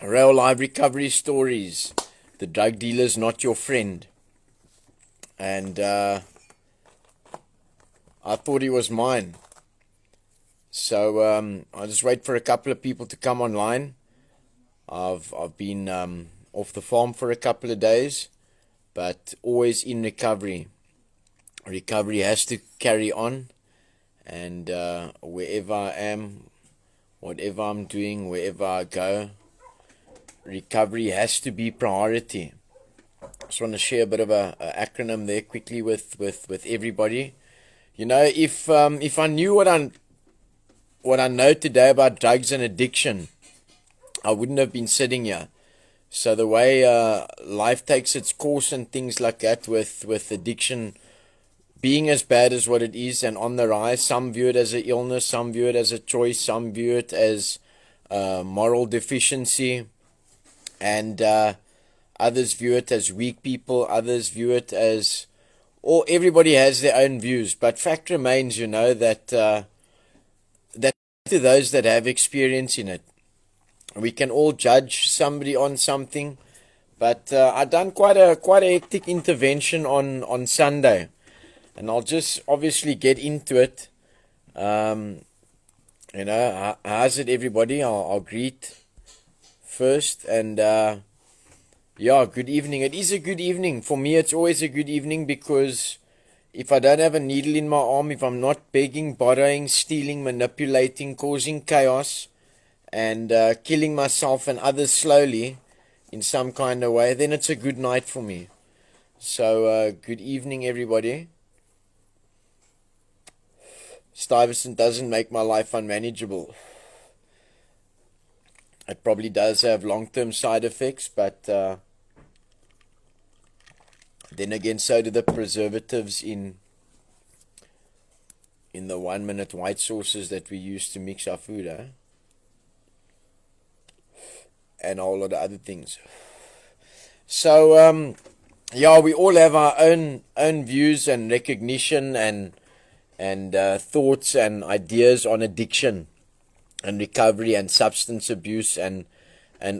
RAEL Live Recovery Stories. The drug dealer's not your friend. And I thought he was mine. So I'll just wait for a couple of people to come online. I've been off the farm for a couple of days, but always in recovery. Recovery has to carry on, and wherever I am, whatever I'm doing, wherever I go, recovery has to be priority. I just want to share a bit of a acronym there quickly with everybody. You know, if I knew what I know today about drugs and addiction, I wouldn't have been sitting here. So the way life takes its course and things like that, with addiction being as bad as what it is and on the rise, some view it as an illness, some view it as a choice, some view it as moral deficiency, and others view it as weak people, others view it as, or everybody has their own views. But fact remains, you know, that that to those that have experience in it, we can all judge somebody on something. But I done quite a hectic intervention on Sunday, and I'll just obviously get into it. You know, how's it, everybody? I'll greet first, and yeah, good evening. It is a good evening. For me, it's always a good evening, because if I don't have a needle in my arm, if I'm not begging, borrowing, stealing, manipulating, causing chaos, and killing myself and others slowly in some kind of way, then it's a good night for me. So, good evening, everybody. Stuyvesant doesn't make my life unmanageable. It probably does have long-term side effects, but then again, so do the preservatives in the 1-minute white sauces that we use to mix our food, and a whole lot of other things. So, yeah, we all have our own views and recognition and thoughts and ideas on addiction and recovery and substance abuse and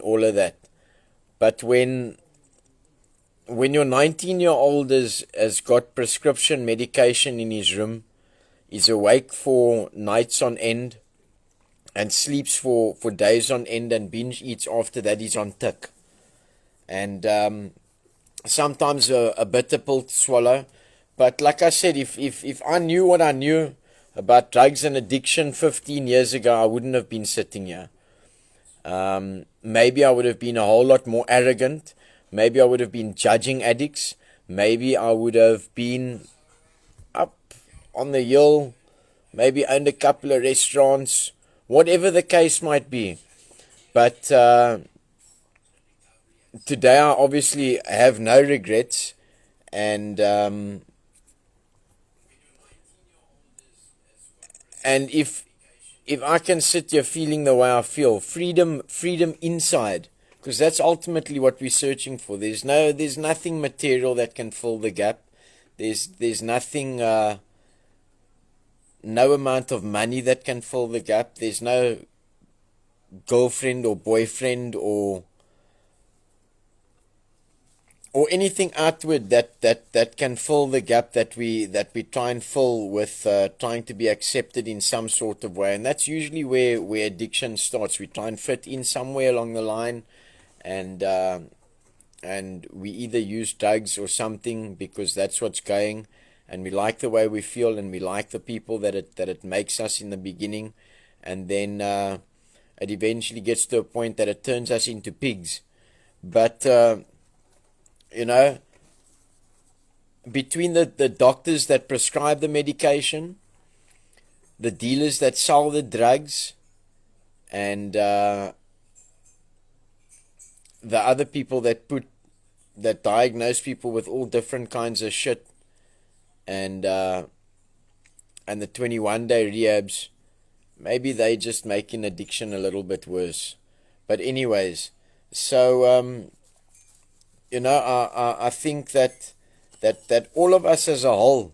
all of that. But when your 19-year-old has got prescription medication in his room, is awake for nights on end, and sleeps for days on end, and binge eats after that, he's on tick. And sometimes a bitter pill to swallow. But like I said, if I knew what I knew about drugs and addiction 15 years ago, I wouldn't have been sitting here. Maybe I would have been a whole lot more arrogant. Maybe I would have been judging addicts. Maybe I would have been up on the hill, maybe owned a couple of restaurants, whatever the case might be. But today I obviously have no regrets, and if I can sit here feeling the way I feel, freedom inside, because that's ultimately what we're searching for. There's nothing material that can fill the gap. There's nothing, no amount of money that can fill the gap. There's no girlfriend or boyfriend or anything outward that can fill the gap that we try and fill with trying to be accepted in some sort of way. And that's usually where addiction starts. We try and fit in somewhere along the line, and we either use drugs or something because that's what's going, and we like the way we feel, and we like the people that it makes us in the beginning, and then it eventually gets to a point that it turns us into pigs. But you know, between the doctors that prescribe the medication, the dealers that sell the drugs, and the other people that diagnose people with all different kinds of shit, and the 21-day rehabs, maybe they just making addiction a little bit worse. But anyways, so you know, I think that all of us as a whole,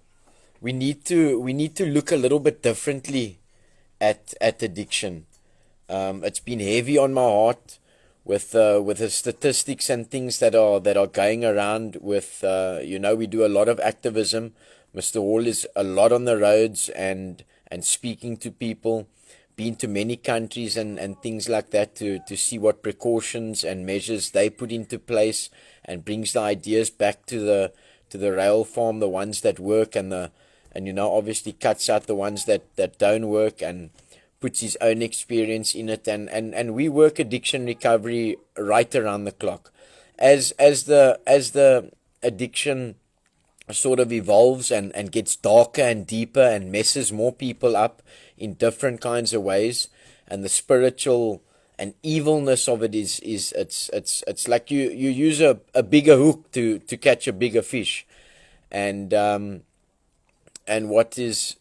we need to look a little bit differently at addiction. It's been heavy on my heart. with the statistics and things that are going around with we do a lot of activism. Mr. Hall is a lot on the roads and speaking to people, been to many countries and things like that to see what precautions and measures they put into place, and brings the ideas back to the rail farm, the ones that work, and obviously cuts out the ones that don't work, and puts his own experience in it, and we work addiction recovery right around the clock. As the addiction sort of evolves and gets darker and deeper and messes more people up in different kinds of ways, and the spiritual and evilness of it is it's like you use a bigger hook to catch a bigger fish. And what is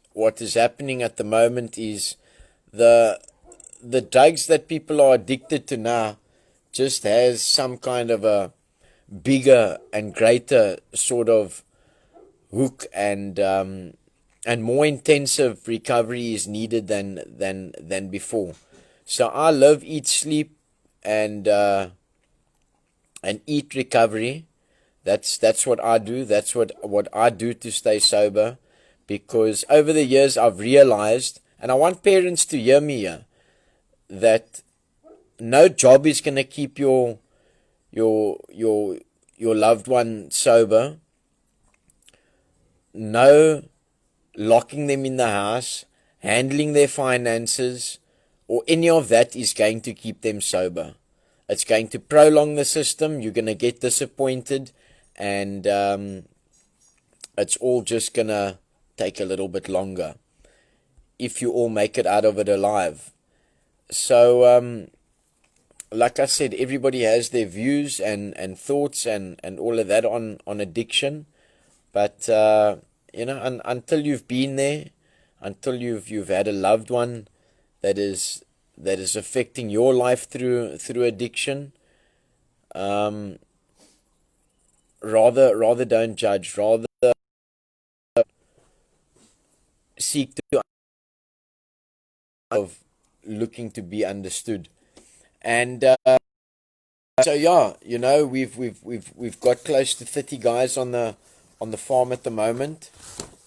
happening at the moment is the drugs that people are addicted to now just has some kind of a bigger and greater sort of hook, and more intensive recovery is needed than before. So I live, eat, sleep, and eat recovery. That's what I do. That's what I do to stay sober, because over the years I've realized, and I want parents to hear me here, that no job is going to keep your loved one sober. No locking them in the house, handling their finances, or any of that is going to keep them sober. It's going to prolong the system. You're going to get disappointed, and it's all just going to take a little bit longer if you all make it out of it alive. So, like I said, everybody has their views and thoughts and all of that on addiction. But until you've been there, until you've had a loved one that is affecting your life through addiction, rather don't judge, rather seek to of looking to be understood. And so yeah, we've got close to 30 guys on the farm at the moment,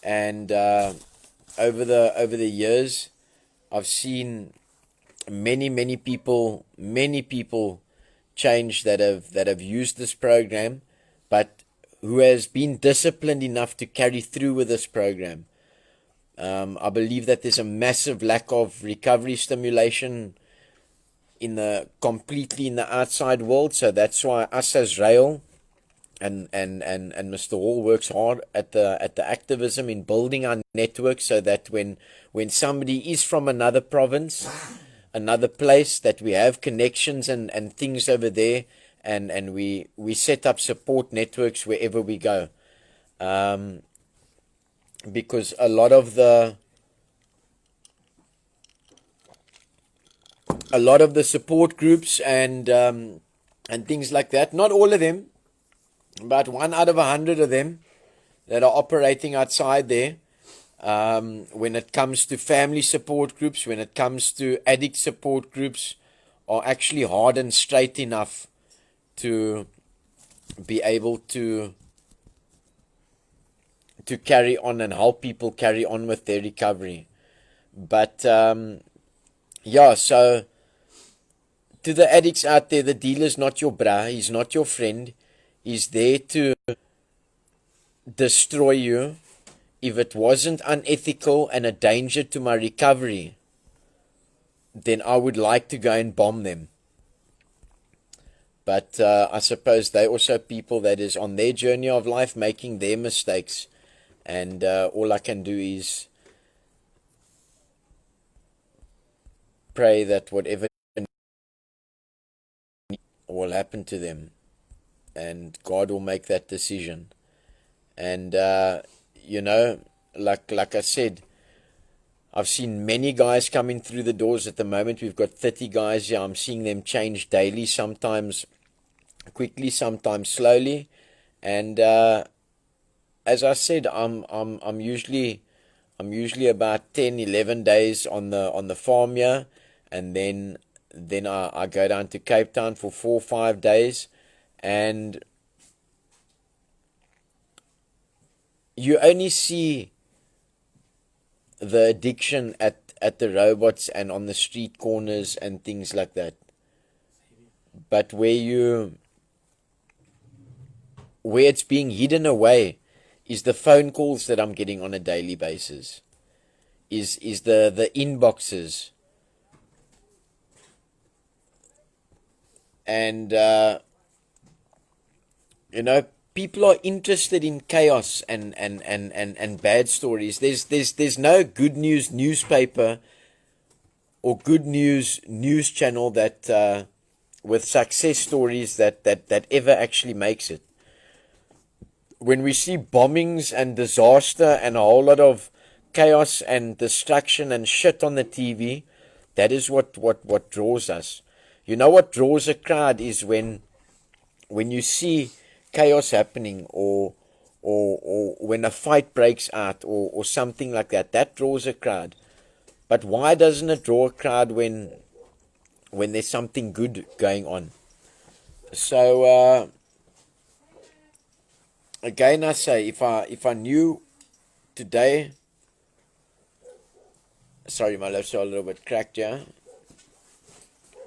and over the years I've seen many people change that have used this program, but who has been disciplined enough to carry through with this program. I believe that there's a massive lack of recovery stimulation completely in the outside world. So that's why us as RAEL and Mr. Hall works hard at the activism in building our network, so that when somebody is from another province, another place, that we have connections and things over there, and we set up support networks wherever we go. Because a lot of the support groups and things like that, not all of them, but 1 out of 100 of them that are operating outside there, when it comes to family support groups, when it comes to addict support groups, are actually hard and straight enough to be able to carry on and help people carry on with their recovery. But yeah, so to the addicts out there, the dealer's not your bra, he's not your friend, he's there to destroy you. If it wasn't unethical and a danger to my recovery, then I would like to go and bomb them. But I suppose they're also people that is on their journey of life, making their mistakes. And all I can do is pray that whatever will happen to them, and God will make that decision. And like I said, I've seen many guys coming through the doors at the moment. We've got 30 guys here. I'm seeing them change daily, sometimes quickly, sometimes slowly. And as I said, I'm usually about 10, 11 days on the farm here, and then then I go down to Cape Town for 4 or 5 days, and you only see the addiction at the robots and on the street corners and things like that. But where it's being hidden away is the phone calls that I'm getting on a daily basis, is the inboxes, and people are interested in chaos and bad stories. There's no good news newspaper or good news channel that with success stories that ever actually makes it. When we see bombings and disaster and a whole lot of chaos and destruction and shit on the TV, that is what draws us. You know what draws a crowd is when you see chaos happening, or when a fight breaks out, or something like that. That draws a crowd. But why doesn't it draw a crowd when there's something good going on? So again, I say, if I knew today, sorry, my lips are a little bit cracked, yeah,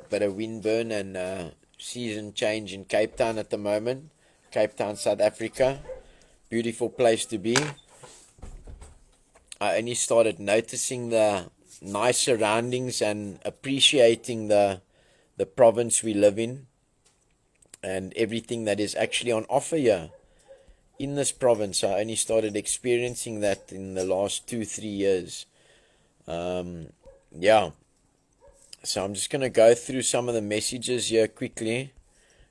but a windburn and season change in Cape Town at the moment. Cape Town, South Africa, beautiful place to be. I only started noticing the nice surroundings and appreciating the province we live in and everything that is actually on offer here in this province. I only started experiencing that in the last 2-3 years. Yeah. So I'm just going to go through some of the messages here quickly.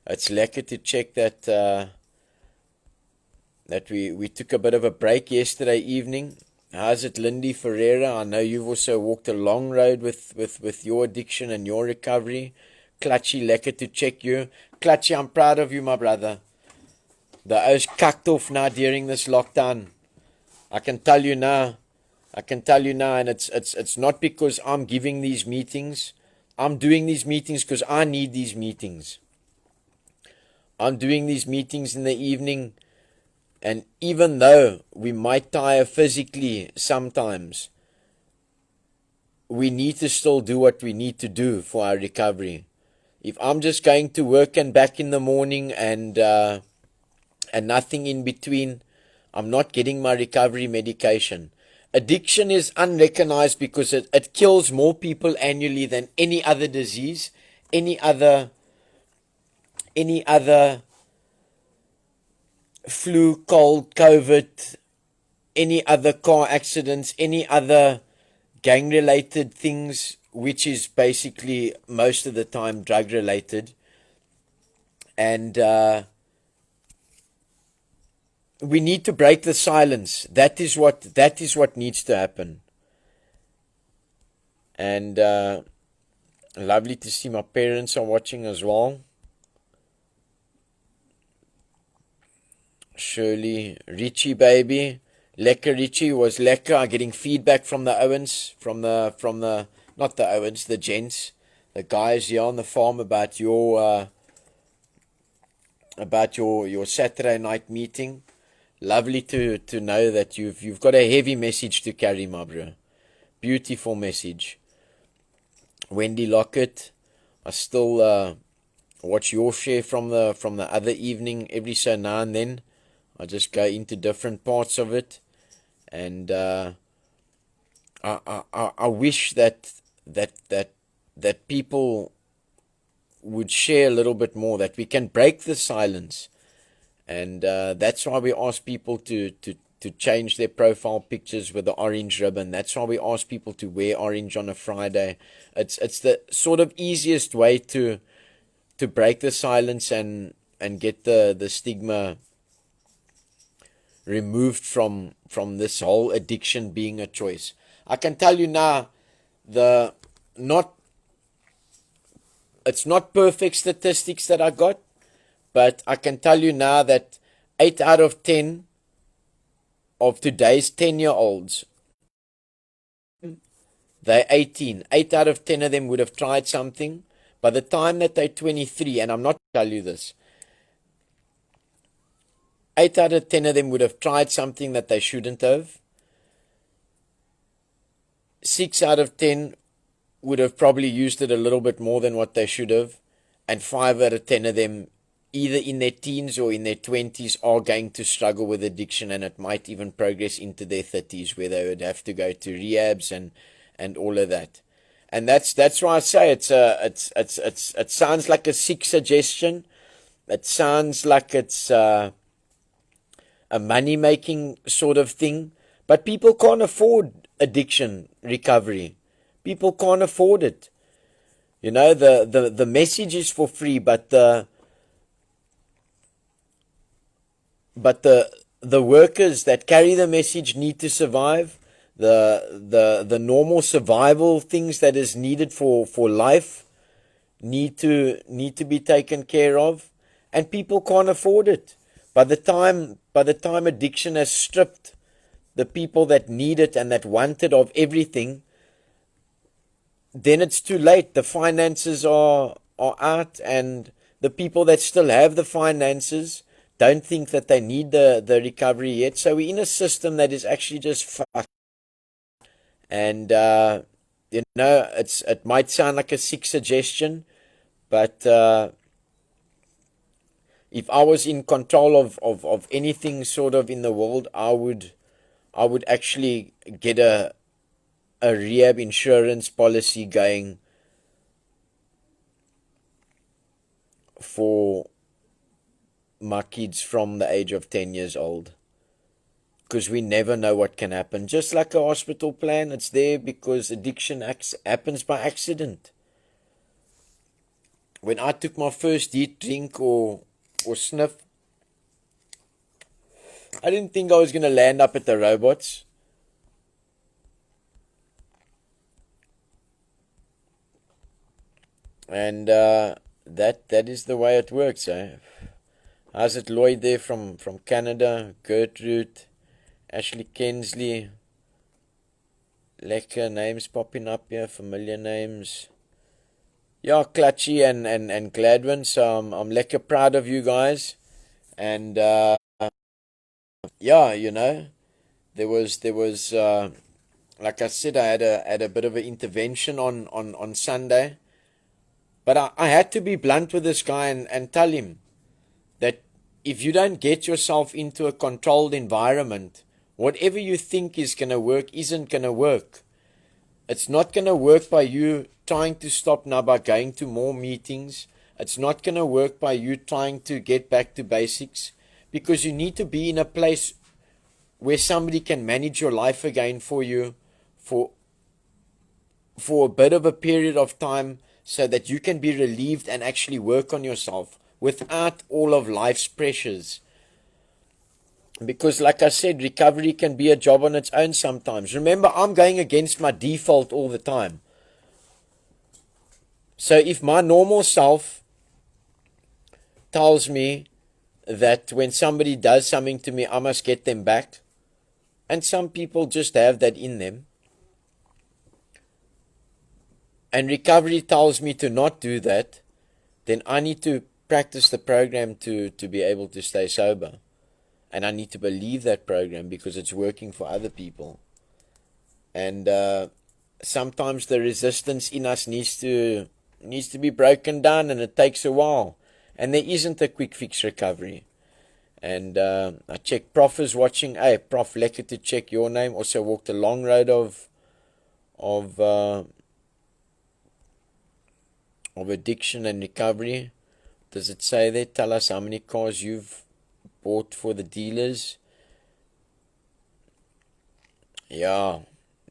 It's lekker to check that we took a bit of a break yesterday evening. How's it, Lindy Ferreira? I know you've also walked a long road with your addiction and your recovery. Clutchy, lekker to check you. Clutchy, I'm proud of you, my brother. The O's cucked off now during this lockdown. I can tell you now, and it's not because I'm giving these meetings. I'm doing these meetings because I need these meetings. I'm doing these meetings in the evening, and even though we might tire physically sometimes, we need to still do what we need to do for our recovery. If I'm just going to work and back in the morning and nothing in between, I'm not getting my recovery medication. Addiction is unrecognized because it kills more people annually than any other disease, any other flu, cold, COVID, any other car accidents, any other gang-related things, which is basically most of the time drug-related. And we need to break the silence. That is what needs to happen. And lovely to see my parents are watching as well. Shirley, Richie, baby, lekker. Richie was lekker. I'm getting feedback from the Owens, from the not the Owens, the gents, the guys here on the farm about your Saturday night meeting. Lovely to know that you've got a heavy message to carry, my bro. Beautiful message. Wendy Lockett, I still watch your share from the other evening every so now and then. I just go into different parts of it, and I wish that people would share a little bit more, that we can break the silence. And that's why we ask people to change their profile pictures with the orange ribbon. That's why we ask people to wear orange on a Friday. It's the sort of easiest way to break the silence and get the stigma removed from this whole addiction being a choice. I can tell you now, it's not perfect statistics that I got, but I can tell you now that 8 out of 10 of today's 10-year-olds, they're 18. 8 out of 10 of them would have tried something, by the time that they're 23, and I'm not going to tell you this, 8 out of 10 of them would have tried something that they shouldn't have. 6 out of 10 would have probably used it a little bit more than what they should have. And 5 out of 10 of them, either in their teens or in their 20s, are going to struggle with addiction, and it might even progress into their 30s, where they would have to go to rehabs and all of that. And that's why I say it sounds like a sick suggestion. It sounds like it's a money-making sort of thing. But people can't afford addiction recovery. People can't afford it. You know, the message is for free, but the workers that carry the message need to survive. The normal survival things that is needed for life need to be taken care of, and people can't afford it. By the time addiction has stripped the people that need it and that want it of everything, then it's too late. The finances are out, and the people that still have the finances don't think that they need the recovery yet. So we're in a system that is actually just fucked. And you know, it might sound like a sick suggestion, but if I was in control of anything sort of in the world, I would actually get a rehab insurance policy going for my kids from the age of 10 years old. Because we never know what can happen. Just like a hospital plan, it's there because addiction happens by accident. When I took my first heat drink or sniff, I didn't think I was going to land up at the robots. And that is the way it works, eh? How's it, Lloyd there from Canada? Gertrude, Ashley Kensley. Lekker names popping up here, familiar names. Yeah, Clutchy and Gladwin. So I'm lekker proud of you guys. And yeah, you know, there was like I said, I had a bit of an intervention on Sunday. But I had to be blunt with this guy and tell him that if you don't get yourself into a controlled environment, whatever you think is going to work isn't going to work. It's not going to work by you trying to stop now by going to more meetings. It's not going to work by you trying to get back to basics, because you need to be in a place where somebody can manage your life again for you for a bit of a period of time, so that you can be relieved and actually work on yourself without all of life's pressures. Because like I said, recovery can be a job on its own sometimes. Remember, I'm going against my default all the time. So if my normal self tells me that when somebody does something to me, I must get them back, and some people just have that in them, and recovery tells me to not do that, then I need to practice the program to be able to stay sober. And I need to believe that program because it's working for other people. And sometimes the resistance in us needs to be broken down, and it takes a while. And there isn't a quick fix recovery. And I check Prof is watching. Hey, Prof, lekker to check your name. Also walked a long road of addiction and recovery. Does it say there? Tell us how many cars you've bought for the dealers. Yeah,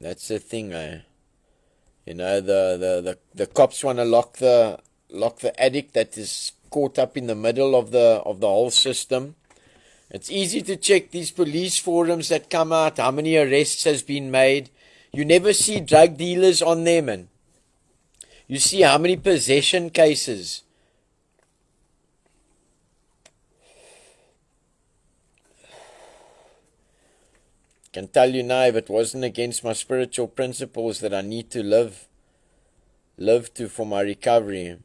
that's the thing, eh? You know, the cops want to lock the addict that is caught up in the middle of the whole system. It's easy to check these police forums that come out, how many arrests has been made. You never see drug dealers on there, man. You see how many possession cases. I can tell you now, if it wasn't against my spiritual principles that I need to live to for my recovery,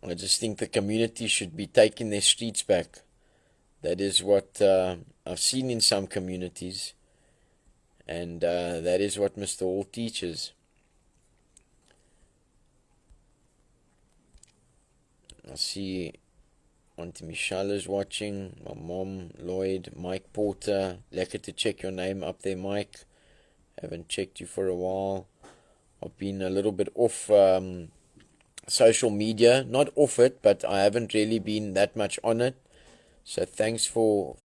I just think the community should be taking their streets back. That is what I've seen in some communities, and that is what Mr. Hall teaches. I see Auntie Michelle is watching, my mom, Lloyd, Mike Porter. Lekker to check your name up there, Mike. Haven't checked you for a while. I've been a little bit off social media. Not off it, but I haven't really been that much on it. So thanks for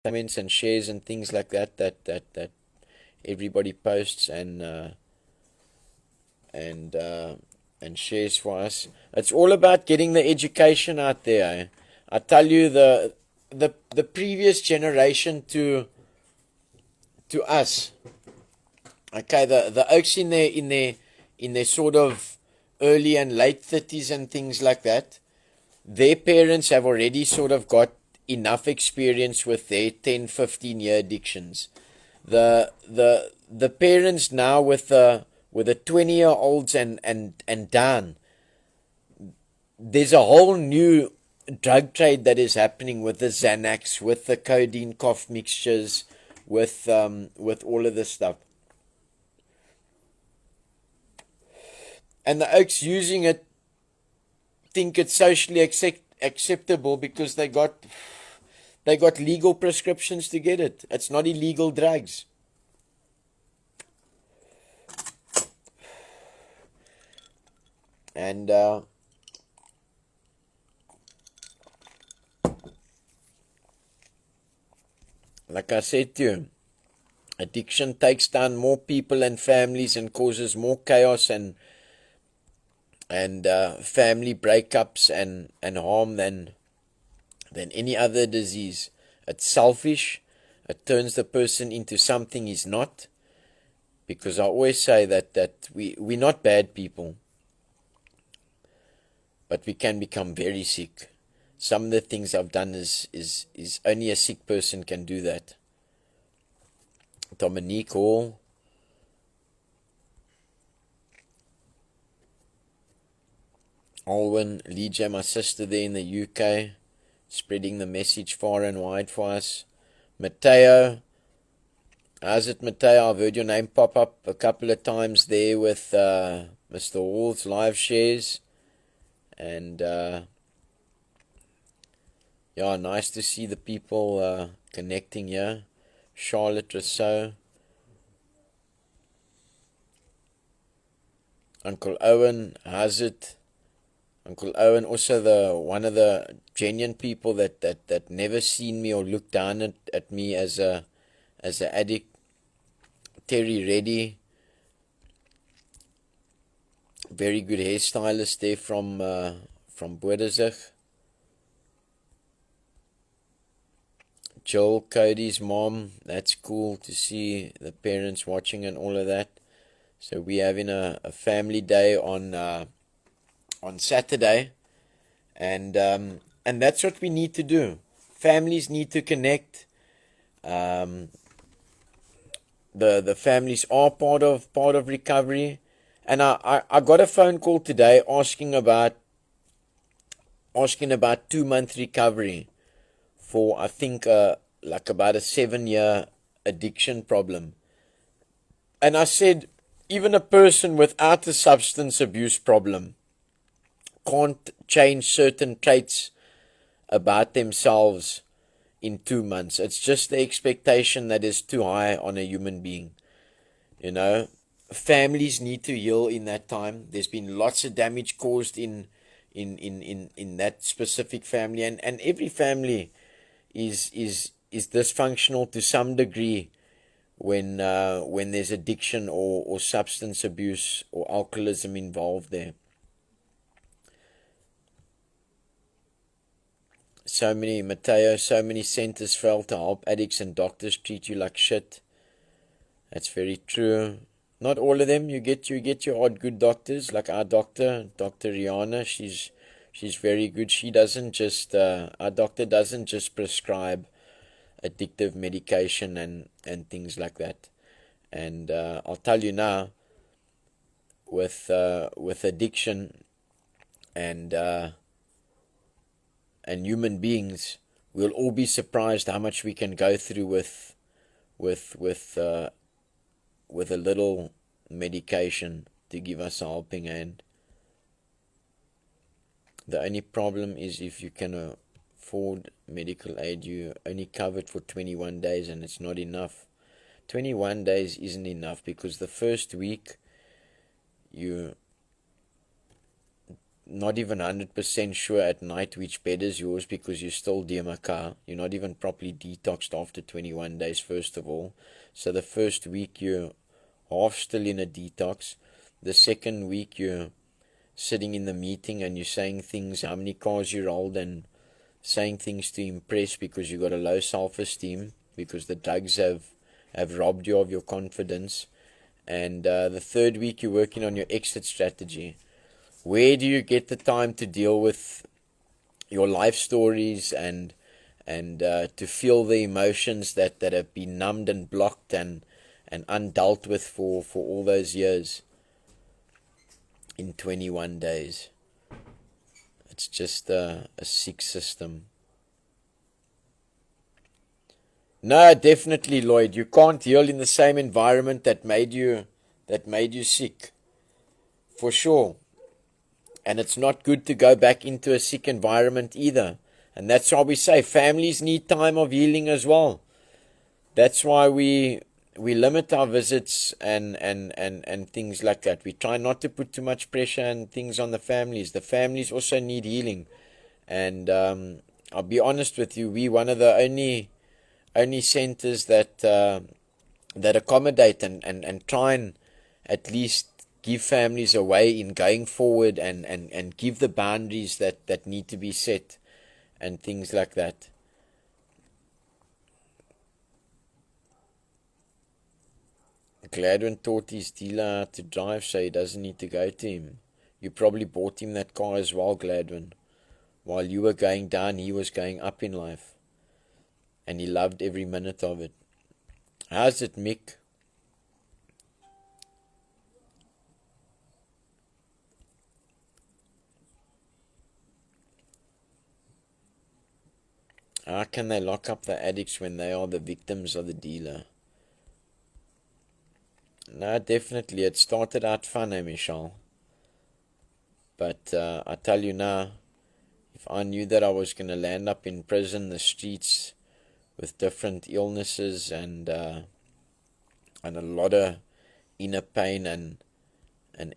comments and shares and things like that everybody posts and shares for us. It's all about getting the education out there. I tell you, the previous generation to us, okay, the oaks in their sort of early and late 30s and things like that, their parents have already sort of got enough experience with their 10-15 year addictions. The parents now with the 20-year-olds and down, there's a whole new drug trade that is happening with the Xanax, with the codeine cough mixtures, with all of this stuff. And the oaks using it think it's socially acceptable because they got legal prescriptions to get it. It's not illegal drugs. And like I said to you, addiction takes down more people and families and causes more chaos and family breakups and harm than any other disease. It's selfish. It turns the person into something he's not. Because I always say that we're not bad people, but we can become very sick. Some of the things I've done is only a sick person can do that. Dominique Hall. Alwyn, Lee, my sister there in the UK, spreading the message far and wide for us. Matteo, how's it, Matteo? I've heard your name pop up a couple of times there with Mr. Hall's live shares. And yeah, nice to see the people connecting here. Charlotte Rousseau. Uncle Owen, how's it? Uncle Owen, also one of the genuine people that never seen me or looked down at me as a addict. Terry Reddy, very good hairstylist there from Boerdezig. Joel, Cody's mom, that's cool to see the parents watching and all of that. So we're having a family day on Saturday, and that's what we need to do. Families need to connect. The families are part of recovery, and I got a phone call today asking about 2-month recovery for, I think, like about a 7-year addiction problem. And I said, even a person without a substance abuse problem can't change certain traits about themselves in 2 months. It's just the expectation that is too high on a human being. You know, families need to heal in that time. There's been lots of damage caused in that specific family, and every family is dysfunctional to some degree when there's addiction or substance abuse or alcoholism involved there. So many centers fail to help addicts and doctors treat you like shit. That's very true. Not all of them. You get your odd good doctors, like our doctor, Dr. Rihanna. She's very good. She doesn't just our doctor doesn't just prescribe addictive medication and things like that. And I'll tell you now, with addiction, and human beings, we'll all be surprised how much we can go through with a little medication to give us a helping hand. The only problem is if you can afford medical aid, you only covered for 21 days, and it's not enough. 21 days isn't enough, because the first week you're not even 100% sure at night which bed is yours, because you're still DMK. You're not even properly detoxed after 21 days, first of all. So the first week you're half still in a detox. The second week you're sitting in the meeting and you're saying things, how many cars you rolled, and saying things to impress, because you got a low self-esteem, because the drugs have robbed you of your confidence. And the third week you're working on your exit strategy. Where do you get the time to deal with your life stories and to feel the emotions that have been numbed and blocked and undealt with for all those years in 21 days? It's just a sick system. No, definitely, Lloyd. You can't heal in the same environment that made you sick, for sure. And it's not good to go back into a sick environment either. And that's why we say families need time of healing as well. That's why we limit our visits and things like that. We try not to put too much pressure and things on the families. The families also need healing. And I'll be honest with you, we're one of the only centers that accommodate and try and at least give families a way in going forward and give the boundaries that need to be set and things like that. Gladwin taught his dealer how to drive, so he doesn't need to go to him. You probably bought him that car as well, Gladwin. While you were going down, he was going up in life. And he loved every minute of it. How's it, Mick? How can they lock up the addicts when they are the victims of the dealer? No, definitely. It started out fun, Michelle. But I tell you now, if I knew that I was going to land up in prison, the streets, with different illnesses and a lot of inner pain, and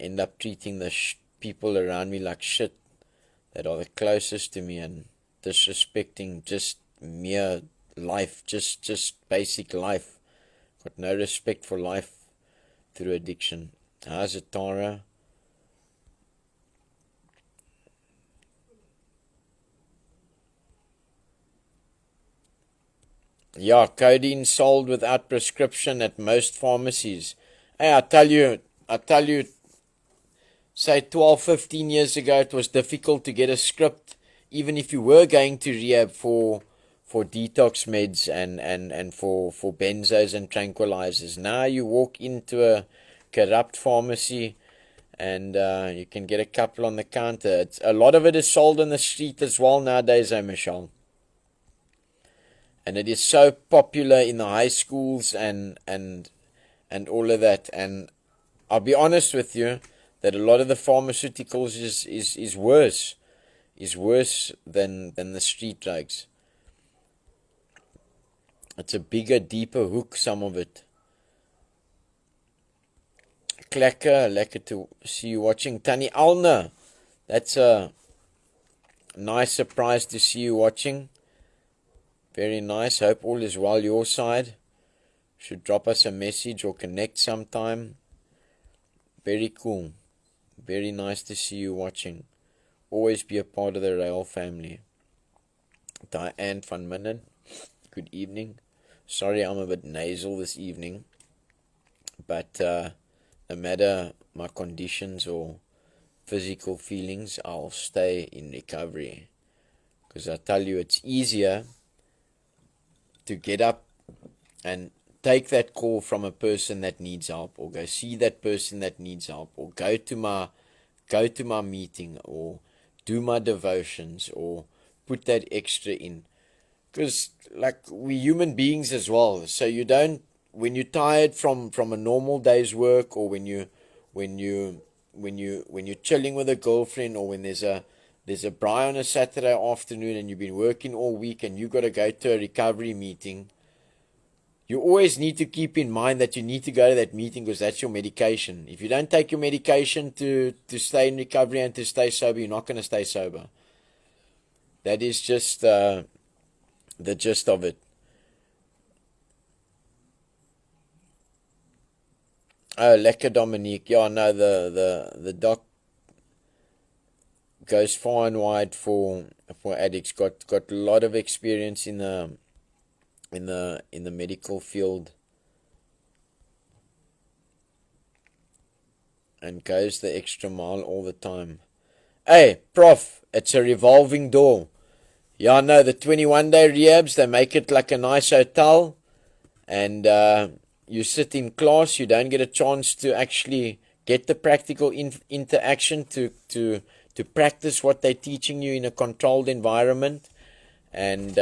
end up treating the people around me like shit that are the closest to me, and disrespecting just mere life, just basic life. Got no respect for life through addiction. How's it, Tara? Yeah, codeine sold without prescription at most pharmacies. Hey, I tell you, say 12, 15 years ago, it was difficult to get a script, even if you were going to rehab for detox meds and for benzos and tranquilizers. Now you walk into a corrupt pharmacy and you can get a couple on the counter. A lot of it is sold on the street as well nowadays, Michelle. And it is so popular in the high schools and all of that. And I'll be honest with you that a lot of the pharmaceuticals is worse than the street drugs. It's a bigger, deeper hook, some of it. Lekker to see you watching. Tani Alna, that's a nice surprise to see you watching. Very nice. Hope all is well your side. Should drop us a message or connect sometime. Very cool. Very nice to see you watching. Always be a part of the RAEL family. Diane van Minden, good evening. Sorry I'm a bit nasal this evening, but no matter my conditions or physical feelings, I'll stay in recovery. Because I tell you, it's easier to get up and take that call from a person that needs help, or go see that person that needs help, or go to my meeting, or do my devotions or put that extra in. Because like we human beings as well, so you don't, when you're tired from a normal day's work, or when you when you're chilling with a girlfriend, or when there's a braai on a Saturday afternoon and you've been working all week and you got to go to a recovery meeting, you always need to keep in mind that you need to go to that meeting because that's your medication. If you don't take your medication to stay in recovery and to stay sober, you're not going to stay sober. That is just the gist of it. Oh, lekker Dominique. Yeah, no, the doc goes far and wide for addicts. Got a lot of experience in the medical field, and goes the extra mile all the time. Hey, Prof, it's a revolving door. Yeah, no, the 21-day rehabs, they make it like a nice hotel, and you sit in class, you don't get a chance to actually get the practical interaction to practice what they're teaching you in a controlled environment, and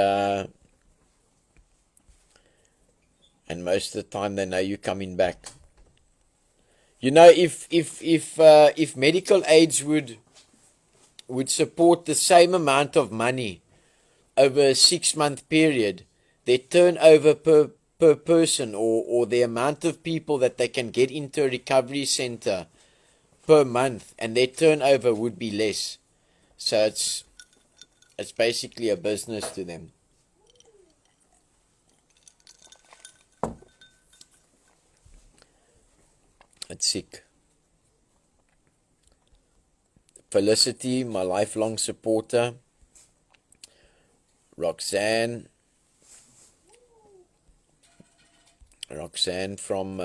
most of the time they know you're coming back. You know, if medical aids would support the same amount of money over a 6-month period, their turnover per person, or the amount of people that they can get into a recovery center per month, and their turnover would be less. So it's basically a business to them. It's sick. Felicity, my lifelong supporter. Roxanne from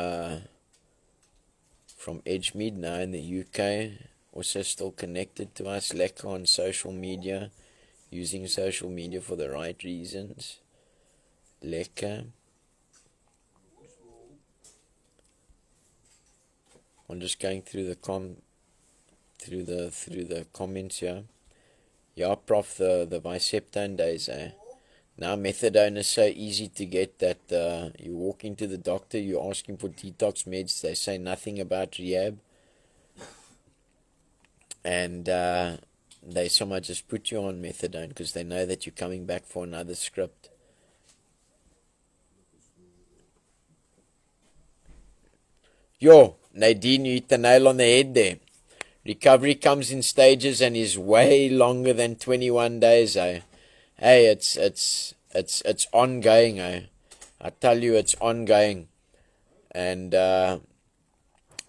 Edgemead, now in the UK, also still connected to us. Lekker on social media, using social media for the right reasons. Lekker. I'm just going through the comments here. Yeah, Prof, the Viceptone days, eh? Now methadone is so easy to get that you walk into the doctor, you ask him for detox meds, they say nothing about rehab, and they somehow just put you on methadone because they know that you're coming back for another script. Yo, Nadine, you hit the nail on the head there. Recovery comes in stages and is way longer than 21 days, eh? Hey, it's ongoing, eh? I tell you, it's ongoing. And I'm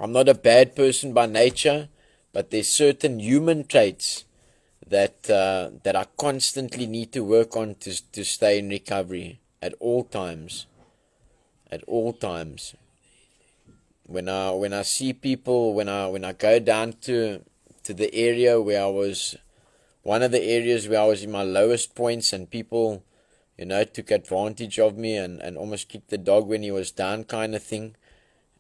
not a bad person by nature, but there's certain human traits that I constantly need to work on to stay in recovery at all times. At all times. When I see people, when I go down to the area where I was, one of the areas where I was in my lowest points, and people, took advantage of me and almost kicked the dog when he was down, kind of thing,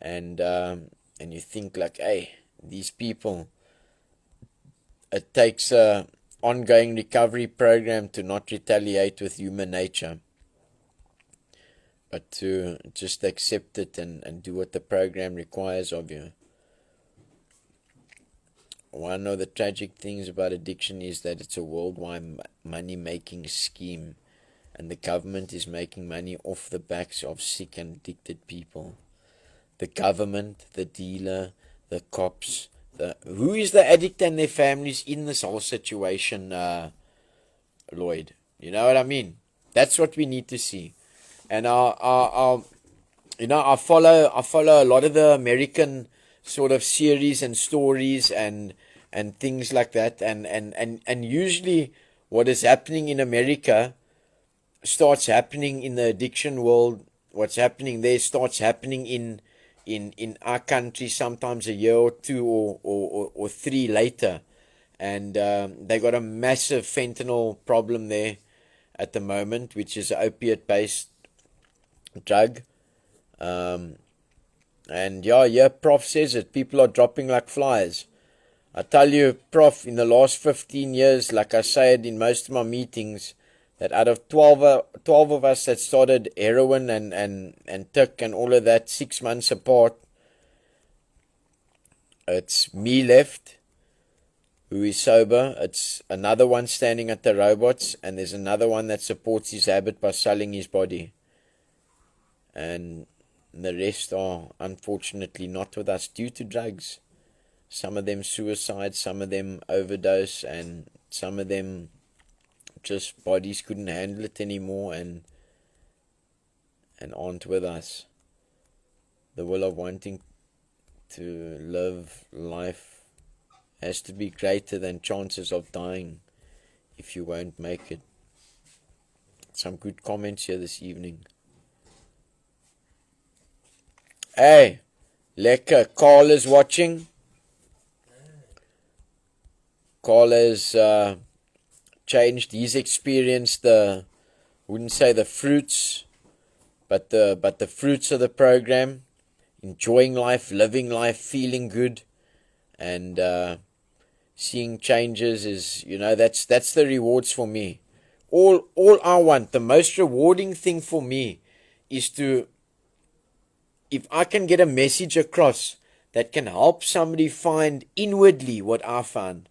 and you think like, hey, these people, it takes a ongoing recovery program to not retaliate with human nature, but to just accept it and do what the program requires of you. One of the tragic things about addiction is that it's a worldwide money-making scheme, and the government is making money off the backs of sick and addicted people. The government, the dealer, the cops, who is the addict and their families in this whole situation, Lloyd? You know what I mean? That's what we need to see. And I follow a lot of the American sort of series and stories and things like that, and usually what is happening in America starts happening in the addiction world. What's happening there starts happening in our country sometimes a year or two or three later, and they got a massive fentanyl problem there at the moment, which is an opiate-based drug. And Prof says it, people are dropping like flies. I tell you, Prof, in the last 15 years, like I said in most of my meetings, that out of 12 of us that started heroin and tick and all of that 6 months apart, it's me left, who is sober. It's another one standing at the robots, and there's another one that supports his habit by selling his body. And the rest are unfortunately not with us due to drugs. Some of them suicide, some of them overdose, and some of them just bodies couldn't handle it anymore and aren't with us. The will of wanting to live life has to be greater than chances of dying if you won't make it. Some good comments here this evening. Hey, lekker. Carl is watching. Carl has changed. He's experienced wouldn't say the fruits, but the fruits of the program. Enjoying life, living life, feeling good, and seeing changes is, that's the rewards for me. All I want, the most rewarding thing for me is if I can get a message across that can help somebody find inwardly what I found.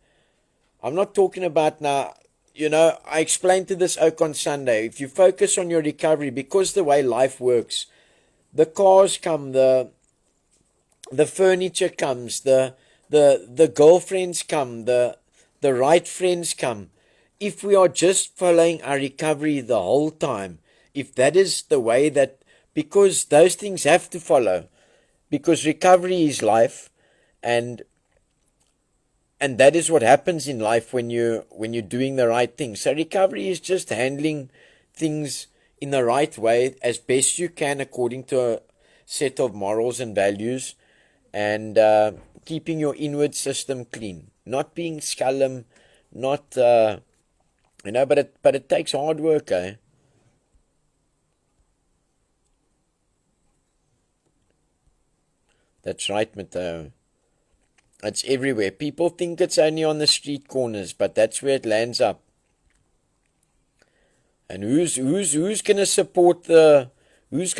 I'm not talking about now, I explained to this oak on Sunday. If you focus on your recovery, because the way life works, the cars come, the furniture comes, the girlfriends come, the right friends come. If we are just following our recovery the whole time, if that is the way that, because those things have to follow, because recovery is life, and that is what happens in life when you're doing the right thing. So recovery is just handling things in the right way as best you can according to a set of morals and values, and keeping your inward system clean, not being scullum, not but it takes hard work, eh? That's right, Matteo. It's everywhere. People think it's only on the street corners, but that's where it lands up. And who's gonna support the oaks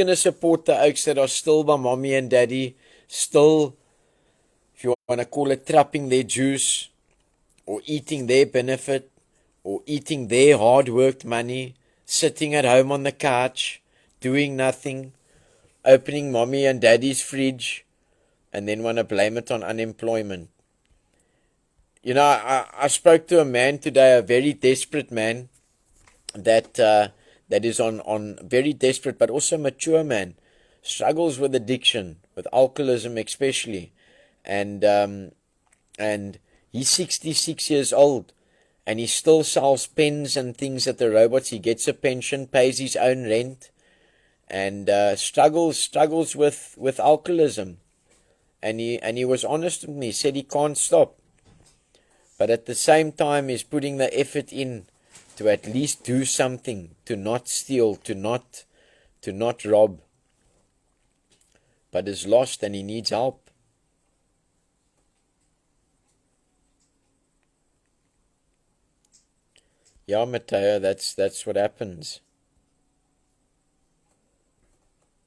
that are still by mommy and daddy, still, if you want to call it, trapping their juice, or eating their benefit, or eating their hard-worked money, sitting at home on the couch, doing nothing, opening mommy and daddy's fridge, and then want to blame it on unemployment. I spoke to a man today, a very desperate man, that is on very desperate, but also mature man, struggles with addiction, with alcoholism especially, and he's 66 years old, and he still sells pens and things at the robots. He gets a pension, pays his own rent, and struggles with alcoholism. And he was honest with me. He said he can't stop, but at the same time he's putting the effort in to at least do something, to not steal, to not rob, but is lost and he needs help. Yeah, Matteo, that's what happens.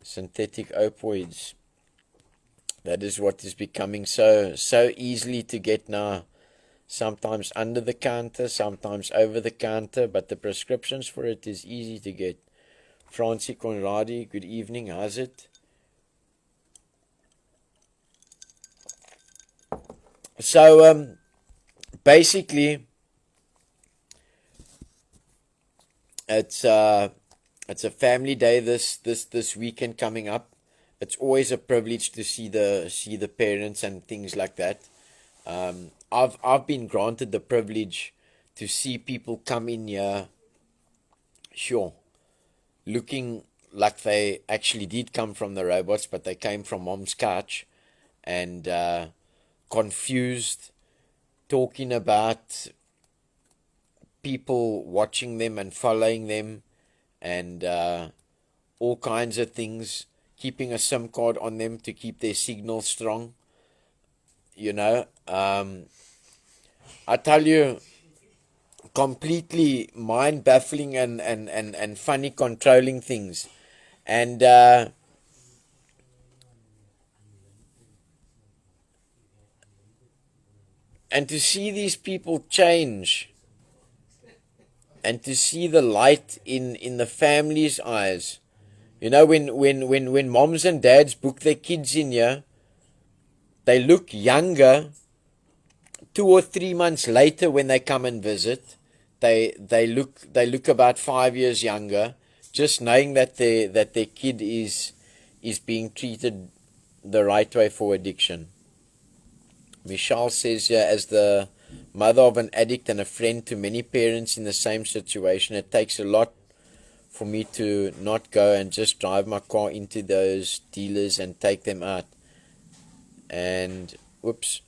Synthetic opioids. That is what is becoming so easily to get now. Sometimes under the counter, sometimes over the counter, but the prescriptions for it is easy to get. Francie Conradi, good evening, how's it? So, basically, it's a family day this weekend coming up. It's always a privilege to see the parents and things like that. I've been granted the privilege to see people come in here, sure, looking like they actually did come from the robots, but they came from mom's couch, and confused, talking about people watching them and following them, and all kinds of things, keeping a SIM card on them to keep their signal strong, I tell you, completely mind baffling and funny controlling things. And and to see these people change and to see the light in the family's eyes. You know, when moms and dads book their kids in here, they look younger 2 or 3 months later when they come and visit. They look about 5 years younger, just knowing that their kid is being treated the right way for addiction. Michelle says here, as the mother of an addict and a friend to many parents in the same situation, it takes a lot for me to not go and just drive my car into those dealers and take them out. And whoops.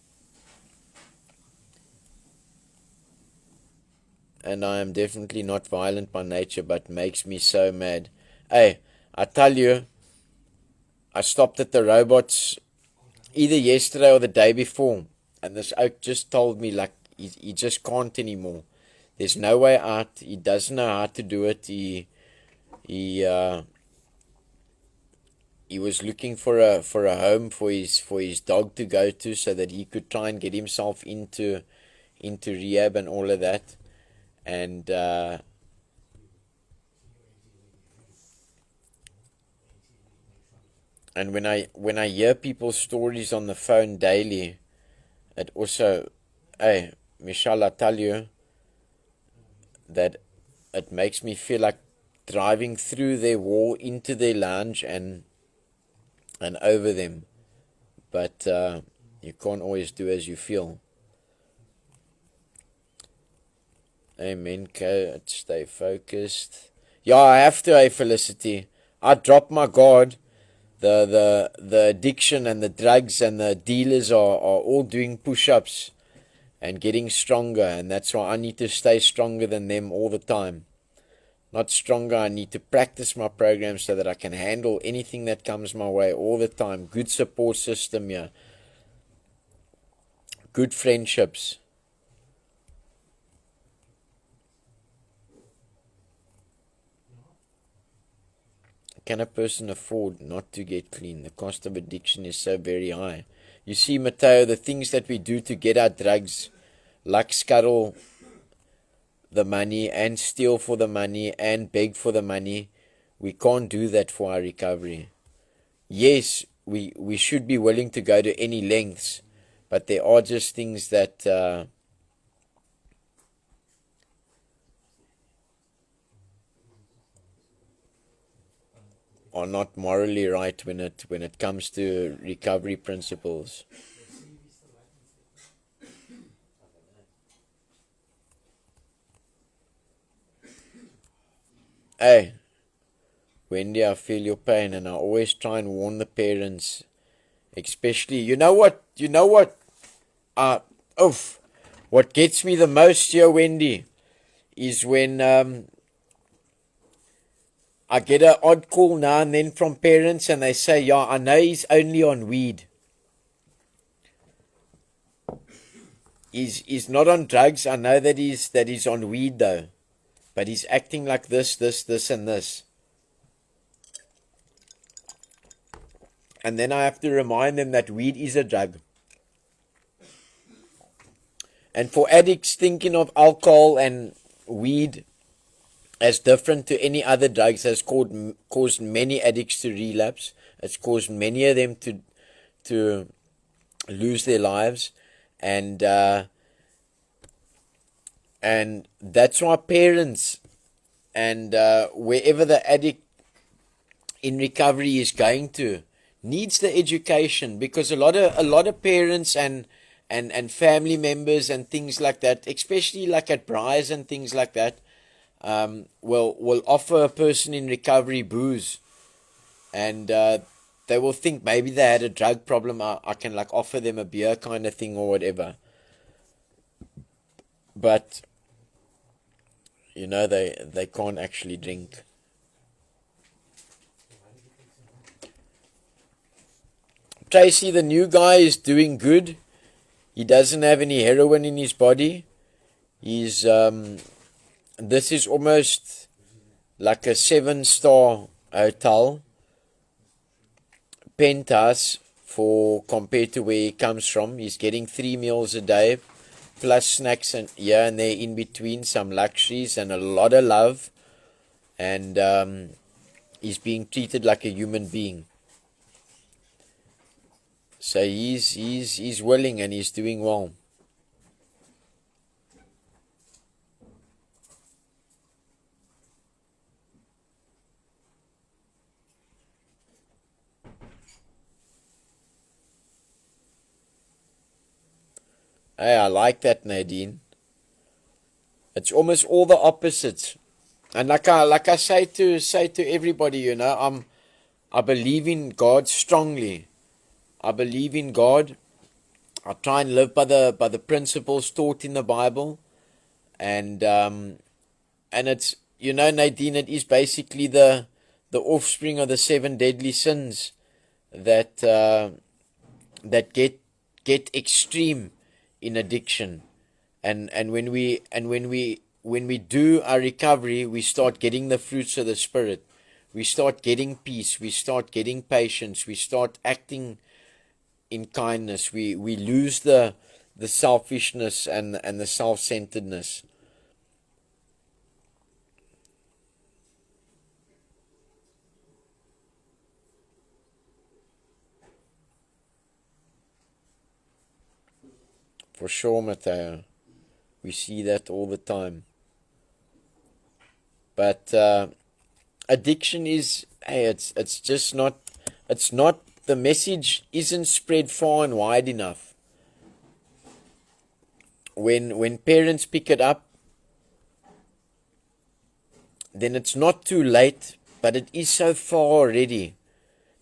And I am definitely not violent by nature, but makes me so mad. Hey, I tell you, I stopped at the robots either yesterday or the day before, and this oak just told me, like, he just can't anymore. There's no way out. He doesn't know how to do it. He was looking for a home for his dog to go to, so that he could try and get himself into rehab and all of that. And when I hear people's stories on the phone daily, it also, hey, Michelle, I tell you that it makes me feel like driving through their wall into their lounge and over them. But you can't always do as you feel. Amen, coach. Stay focused. Yeah, I have to, Felicity. I drop my guard. The addiction and the drugs and the dealers are all doing push-ups and getting stronger, and that's why I need to stay stronger than them all the time. Not stronger, I need to practice my program so that I can handle anything that comes my way all the time. Good support system here. Good friendships. Can a person afford not to get clean? The cost of addiction is so very high. You see, Matteo, the things that we do to get our drugs, like scuttle the money and steal for the money and beg for the money, we can't do that for our recovery. Yes, we should be willing to go to any lengths, but there are just things that are not morally right when it comes to recovery principles. Hey, Wendy, I feel your pain, and I always try and warn the parents, especially, you know what, what gets me the most here, Wendy, is when I get an odd call now and then from parents, and they say, yeah, I know he's only on weed. He's not on drugs. I know that he's on weed though. But he's acting like this, and this. And then I have to remind them that weed is a drug. And for addicts thinking of alcohol and weed as different to any other drugs has caused many addicts to relapse. It's caused many of them to lose their lives. And that's why parents and wherever the addict in recovery is going to needs the education, because a lot of parents and family members and things like that, especially like at Briars and things like that, will offer a person in recovery booze, and they will think maybe they had a drug problem. I can like offer them a beer kind of thing or whatever. But you know, they can't actually drink. Tracy, the new guy, is doing good. He doesn't have any heroin in his body. He's this is almost like a 7-star hotel, Pentas, for compared to where he comes from. He's getting 3 meals a day, plus snacks and here and there in between, some luxuries and a lot of love, and he's being treated like a human being. So he's willing and he's doing well. Hey, I like that, Nadine. It's almost all the opposites. And like I say to everybody, you know, I believe in God strongly. I believe in God. I try and live by the principles taught in the Bible, and it's, you know, Nadine, it is basically the offspring of the 7 deadly sins that that get extreme in addiction, and when we do our recovery, we start getting the fruits of the Spirit. We start getting peace. We start getting patience. We start acting in kindness. We lose the selfishness and the self-centeredness. For sure, Matteo. We see that all the time. But addiction is, hey, it's just not, the message isn't spread far and wide enough. When parents pick it up, then it's not too late, but it is so far already.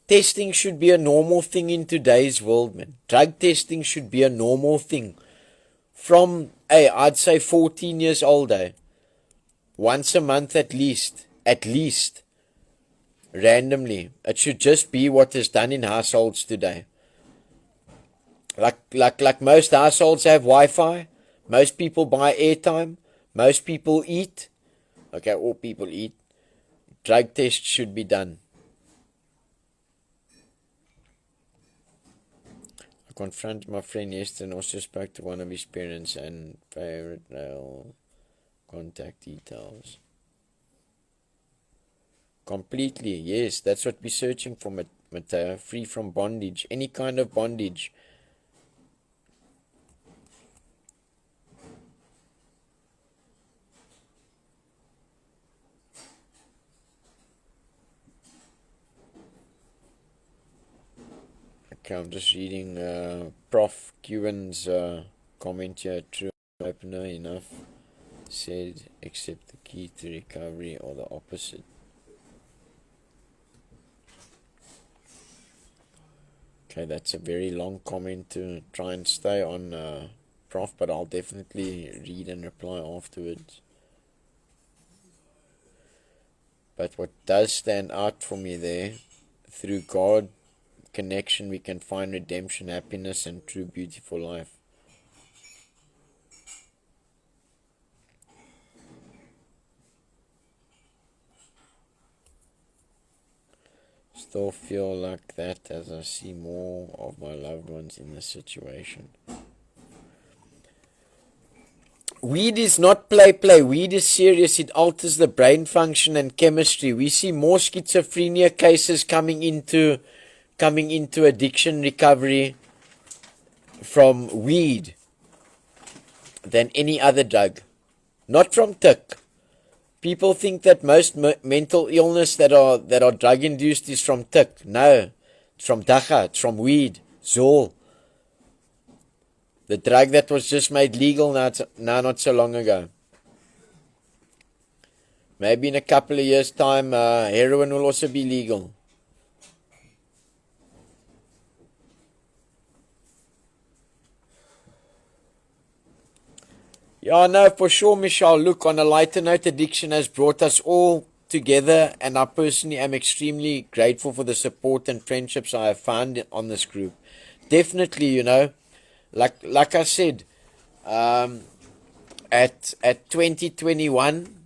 Testing should be a normal thing in today's world, man. Drug testing should be a normal thing. From, I'd say 14 years old, once a month at least, randomly. It should just be what is done in households today. Like most households have Wi-Fi, most people buy airtime, most people eat. Okay, all people eat. Drug tests should be done. I confronted my friend yesterday and also spoke to one of his parents and favorite RAEL contact details. Completely, yes, that's what we're searching for, Matteo. Free from bondage, any kind of bondage. Okay, I'm just reading Prof. Cuban's comment here. True opener enough said, except the key to recovery or the opposite. Okay, that's a very long comment to try and stay on, Prof, but I'll definitely read and reply afterwards. But what does stand out for me there, through God connection we can find redemption, happiness, and true beautiful life. Still feel like that as I see more of my loved ones in this situation. Weed is not play. Weed is serious. It alters the brain function and chemistry. We see more schizophrenia cases coming into addiction recovery from weed than any other drug. Not from tick. People think that most mental illness that are drug induced is from tick. No, it's from dacha, it's from weed, zol. The drug that was just made legal now not so long ago. Maybe in a couple of years' time, heroin will also be legal. Yeah, no, for sure, Michelle. Look, on a lighter note, addiction has brought us all together, and I personally am extremely grateful for the support and friendships I have found on this group. Definitely, Like I said, at 2021,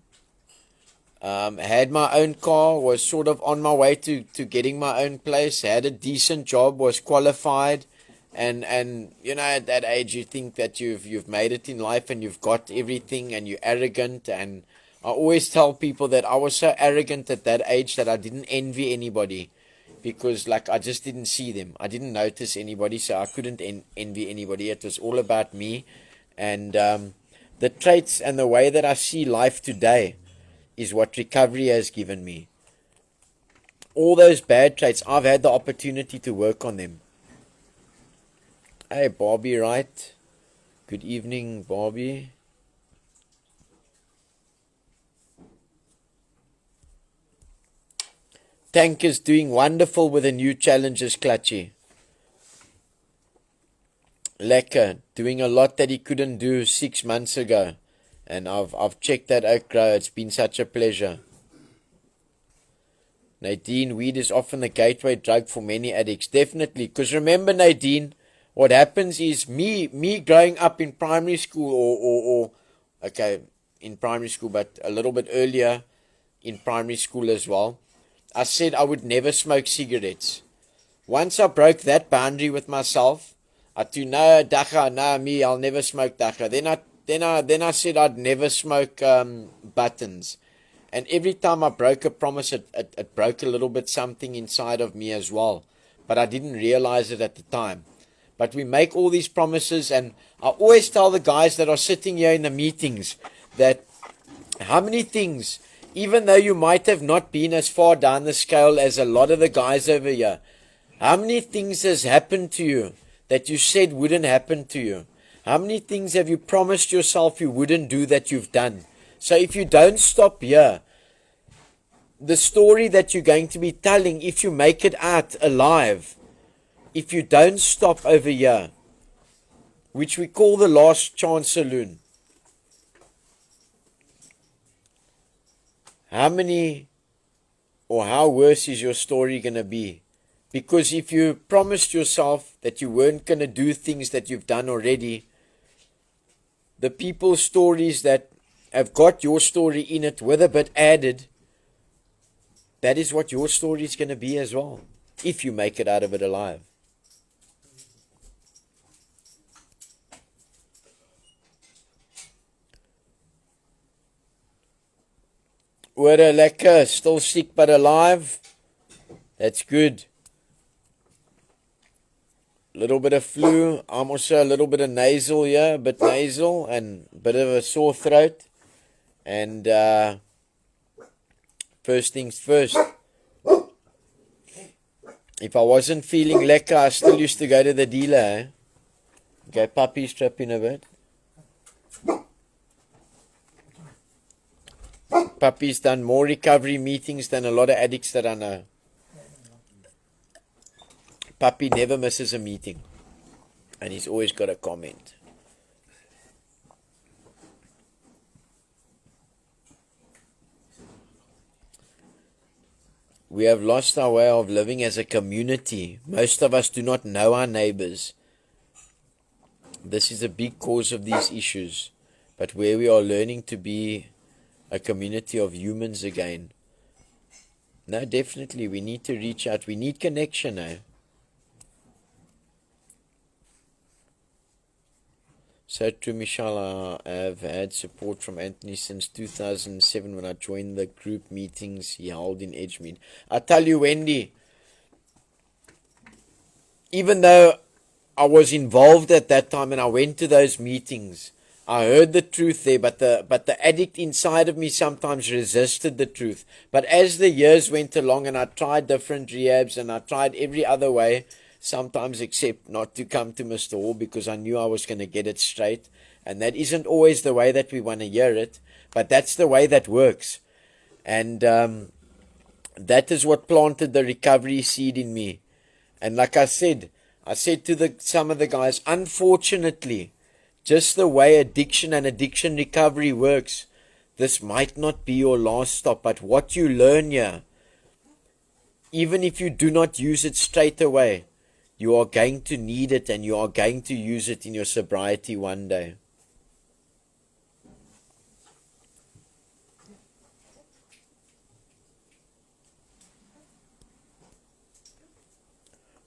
had my own car, was sort of on my way to getting my own place, had a decent job, was qualified, and you know, at that age you think that you've made it in life and you've got everything and you're arrogant. And I always tell people that I was so arrogant at that age that I didn't envy anybody, because like I just didn't see them. I didn't notice anybody, so I couldn't envy anybody. It was all about me. And the traits and the way that I see life today is what recovery has given me. All those bad traits, I've had the opportunity to work on them. Hey, Barbie, right? Good evening, Barbie. Tank is doing wonderful with the new challenges, Clutchy. Lekker, doing a lot that he couldn't do 6 months ago. And I've checked that out grow. It's been such a pleasure. Nadine, weed is often the gateway drug for many addicts. Definitely. Because remember, Nadine, what happens is me growing up in primary school or okay, in primary school, but a little bit earlier in primary school as well, I said I would never smoke cigarettes. Once I broke that boundary with myself, I do no dacha, no me, I'll never smoke dacha. Then I said I'd never smoke buttons. And every time I broke a promise, it broke a little bit something inside of me as well. But I didn't realize it at the time. But we make all these promises, and I always tell the guys that are sitting here in the meetings that how many things, even though you might have not been as far down the scale as a lot of the guys over here, how many things has happened to you that you said wouldn't happen to you? How many things have you promised yourself you wouldn't do that you've done? So if you don't stop here, the story that you're going to be telling, if you make it out alive, if you don't stop over here, which we call the last chance saloon, how many or how worse is your story going to be? Because if you promised yourself that you weren't going to do things that you've done already, the people's stories that have got your story in it with a bit added, that is what your story is going to be as well, if you make it out of it alive. We're lekker, still sick but alive. That's good. Little bit of flu. I'm also a little bit of nasal here, a bit nasal and a bit of a sore throat. And first things first. If I wasn't feeling lekker, I still used to go to the dealer. Eh? Okay, puppy strapping a bit. Puppy's done more recovery meetings than a lot of addicts that I know. Puppy never misses a meeting. And he's always got a comment. We have lost our way of living as a community. Most of us do not know our neighbors. This is a big cause of these issues. But where we are learning to be a community of humans again. No, definitely, we need to reach out. We need connection now. So true, Michelle. I have had support from Anthony since 2007 when I joined the group meetings he held in Edgemead. I tell you, Wendy, even though I was involved at that time and I went to those meetings, I heard the truth there, but the addict inside of me sometimes resisted the truth. But as the years went along and I tried different rehabs and I tried every other way, sometimes except not to come to Mr. Hall, because I knew I was going to get it straight. And that isn't always the way that we want to hear it, but that's the way that works. And that is what planted the recovery seed in me. And like I said to some of the guys, unfortunately, just the way addiction and addiction recovery works, this might not be your last stop, but what you learn here, even if you do not use it straight away, you are going to need it and you are going to use it in your sobriety one day.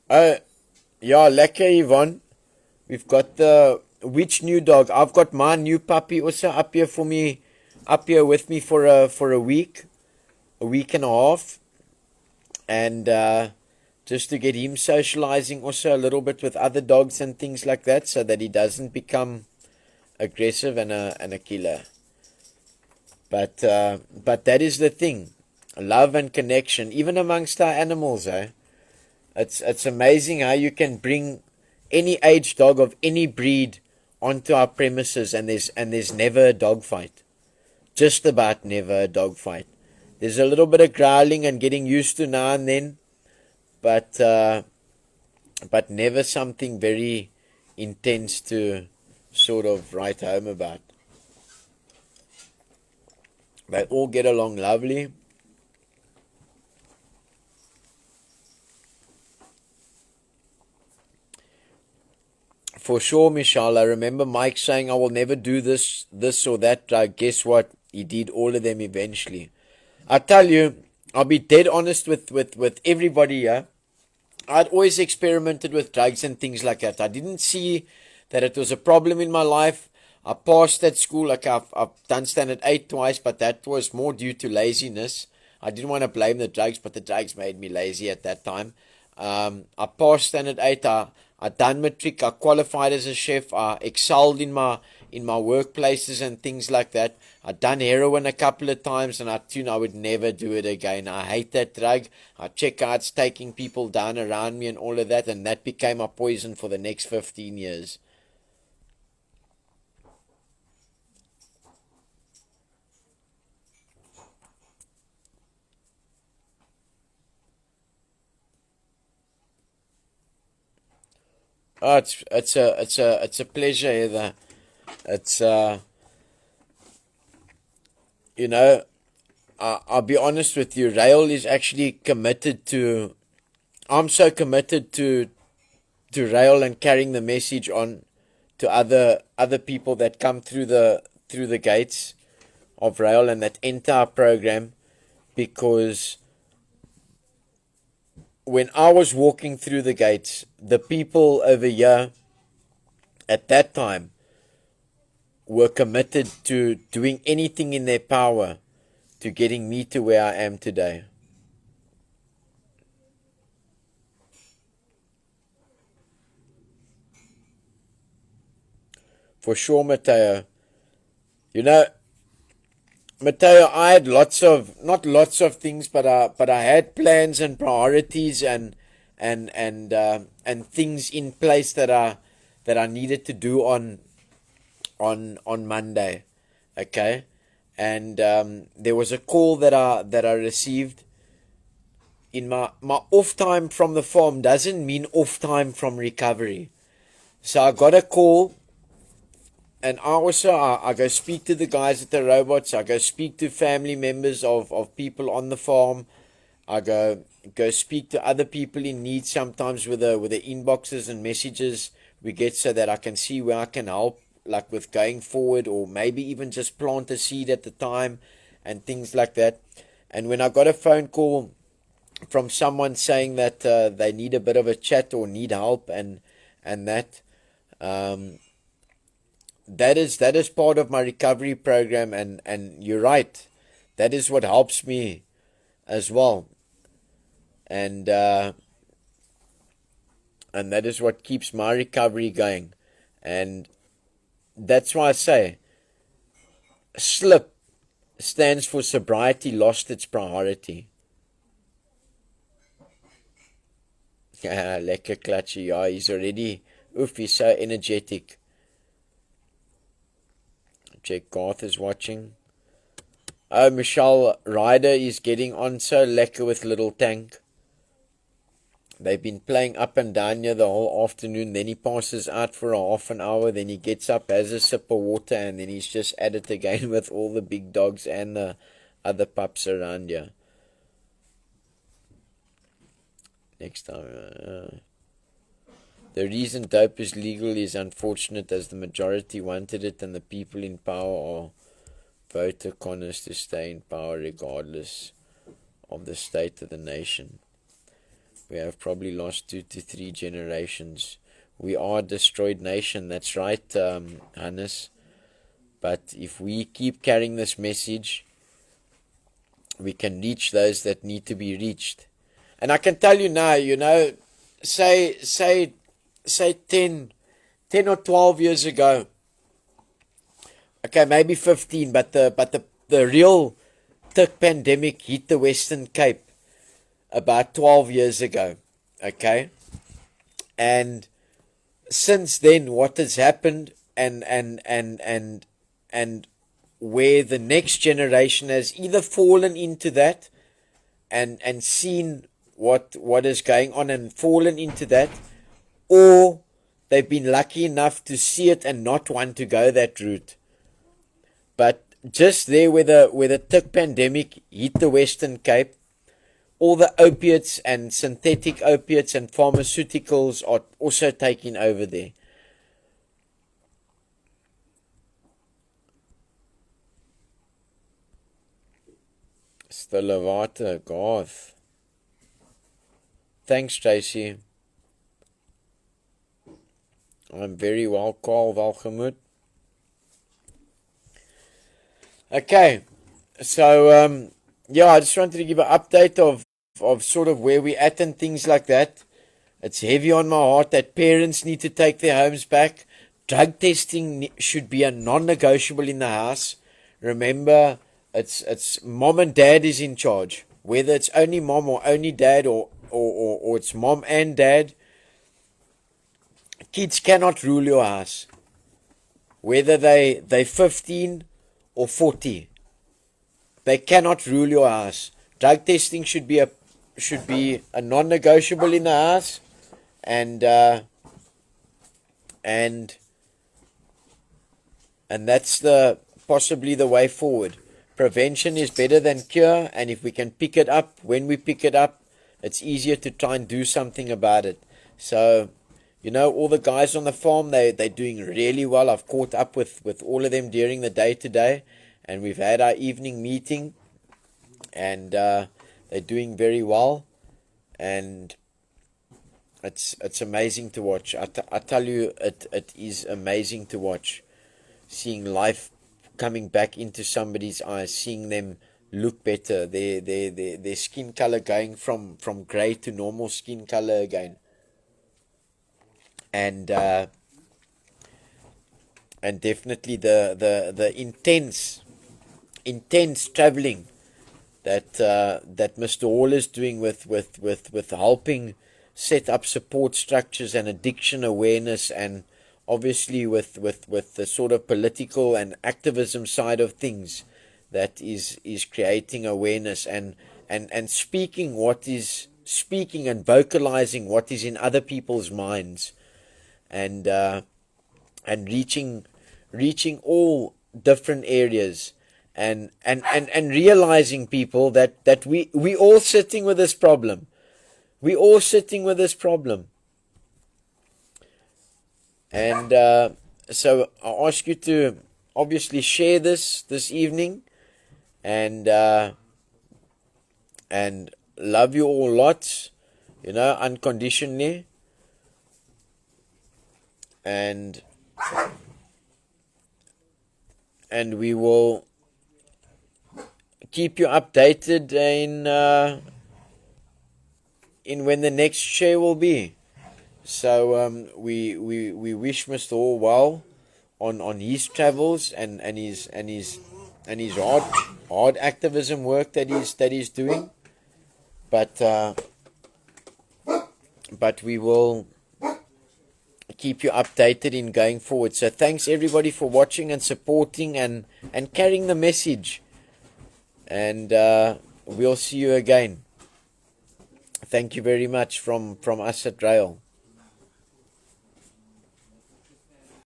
Oh, yeah, lekker, Yvonne. We've got which new dog? I've got my new puppy also up here for me, up here with me for a week and a half, and just to get him socializing also a little bit with other dogs and things like that, so that he doesn't become aggressive and a killer. But that is the thing, love and connection, even amongst our animals, eh? It's amazing how you can bring any age dog of any breed onto our premises, and there's never a dog fight. Just about never a dog fight. There's a little bit of growling and getting used to now and then, but never something very intense to sort of write home about. They all get along lovely. For sure, Michelle. I remember Mike saying, I will never do this or that. Guess what? He did all of them eventually. I tell you, I'll be dead honest with everybody here. I'd always experimented with drugs and things like that. I didn't see that it was a problem in my life. I passed at school, like I've done standard 8 twice, but that was more due to laziness. I didn't want to blame the drugs, but the drugs made me lazy at that time. I passed standard 8. I done matric. I qualified as a chef. I excelled in my workplaces and things like that. I done heroin a couple of times, and I would never do it again. I hate that drug. I check out it's taking people down around me and all of that, and that became my poison for the next 15 years. Oh, it's a pleasure, Heather. It's you know, I'll be honest with you. RAEL is actually committed to. I'm so committed to RAEL and carrying the message on to other people that come through the gates of RAEL and that enter our program, because when I was walking through the gates, the people over here at that time were committed to doing anything in their power to getting me to where I am today. For sure, Mateo. You know, Mateo, I had not lots of things, but I had plans and priorities and things in place that I needed to do on Monday, okay, and there was a call that I received in my off time from the farm. Doesn't mean off time from recovery. So I got a call, and I go speak to the guys at the robots. I go speak to family members of people on the farm. I go speak to other people in need sometimes with the inboxes and messages we get, so that I can see where I can help, like with going forward, or maybe even just plant a seed at the time and things like that. And when I got a phone call from someone saying that they need a bit of a chat or need help and that, that is part of my recovery program, and you're right, that is what helps me as well, and that is what keeps my recovery going. And that's why I say SLIP stands for sobriety lost its priority. Lekker klatje. Yeah, he's already, he's so energetic. Jack Garth is watching. Oh, Michelle Ryder is getting on so lekker with Little Tank. They've been playing up and down here the whole afternoon. Then he passes out for a half an hour. Then he gets up, has a sip of water, and then he's just at it again with all the big dogs and the other pups around here. Next time. The reason dope is legal is unfortunate, as the majority wanted it and the people in power are voter conners to stay in power regardless of the state of the nation. We have probably lost 2 to 3 generations. We are a destroyed nation, that's right, Hannes. But if we keep carrying this message, we can reach those that need to be reached. And I can tell you now, say 10 or 12 years ago, okay, maybe 15, but the real tick pandemic hit the Western Cape about 12 years ago, okay? And since then, what has happened, and where the next generation has either fallen into that and seen what is going on and fallen into that, or they've been lucky enough to see it and not want to go that route. But just there where the tick pandemic hit the Western Cape, all the opiates and synthetic opiates and pharmaceuticals are also taking over there. Stille water, Garth. Thanks, Tracy. I'm very well, Carl Welgemoed. Okay, so I just wanted to give an update of sort of where we're at and things like that. It's heavy on my heart that parents need to take their homes back. Drug testing should be a non-negotiable in the house. Remember, it's mom and dad is in charge. Whether it's only mom or only dad or it's mom and dad, kids cannot rule your house. Whether they're 15 or 40, they cannot rule your house. Drug testing should be a non-negotiable in the house, and that's possibly the way forward. Prevention is better than cure, and if we can pick it up when we pick it up, it's easier to try and do something about it. So, all the guys on the farm, they're doing really well. I've caught up with all of them during the day today, and we've had our evening meeting, and they're doing very well, and it's amazing to watch. I tell you, it is amazing to watch, seeing life coming back into somebody's eyes, seeing them look better, their skin color going from grey to normal skin color again, and definitely the intense traveling that Mr. Hall is doing with helping set up support structures and addiction awareness, and obviously with the sort of political and activism side of things, that is creating awareness and speaking and vocalizing what is in other people's minds, and reaching all different areas, and realizing, people, that we all sitting with this problem. We all sitting with this problem. And so I ask you to obviously share this evening, and love you all lots, unconditionally, and we will keep you updated in when the next share will be. So we wish Mr. Hall well on his travels and his hard activism work that he's doing, but we will keep you updated in going forward. So thanks everybody for watching and supporting and carrying the message, and we'll see you again. Thank you very much from us at RAEL.